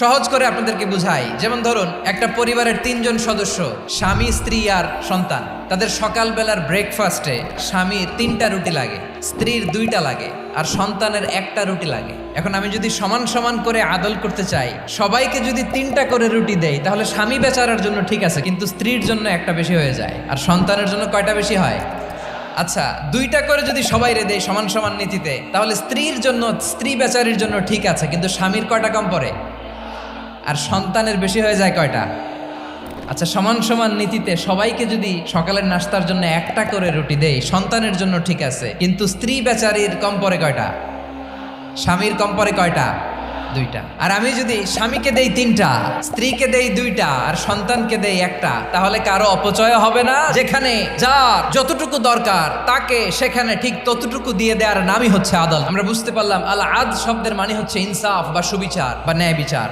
সহজ করে আপনাদেরকে বুঝাই, যেমন ধরুন একটা পরিবারের ৩ জন সদস্য, স্বামী, স্ত্রী আর সন্তান। তাদের সকালবেলার ব্রেকফাস্টে স্বামীর ৩টা রুটি লাগে, স্ত্রীর 2টা লাগে আর সন্তানের 1টা রুটি লাগে। এখন আমি যদি সমান সমান করে আদল করতে চাই, সবাইকে যদি 3টা করে রুটি দেই, তাহলে স্বামী বেচারার জন্য ঠিক আছে, কিন্তু স্ত্রীর জন্য 1টা বেশি হয়ে যায়। আর সন্তানের জন্য কয়টা বেশি হয়? আচ্ছা, 2টা করে যদি সবাই দেয় সমান সমান নীতিতে, তাহলে স্ত্রীর জন্য, স্ত্রী বেচারির জন্য ঠিক আছে, কিন্তু স্বামীর কয়টা কম পড়ে? আর সন্তানের বেশি হয়ে যায় কয়টা? আচ্ছা, সমান সমান নীতিতে সবাইকে যদি সকালের নাস্তার জন্য 1টা করে রুটি দেই, সন্তানের জন্য ঠিক আছে, কিন্তু স্ত্রী বেচারির কম পড়ে কয়টা? স্বামীর কম পড়ে কয়টা? 2টা। আর আমি যদি স্বামীকে দেই 3টা, স্ত্রীকে দেই 2টা আর সন্তানকে দেই 1টা, তাহলে কারো অপচয় হবে না? যেখানে যার যতটুকু দরকার তাকে সেখানে ঠিক ততটুকু দিয়ে দেওয়ার নামই হচ্ছে আদল। আমরা বুঝতে পারলাম আল আদ শব্দের মানে হচ্ছে ইনসাফ বা সুবিচার বা ন্যায় বিচার।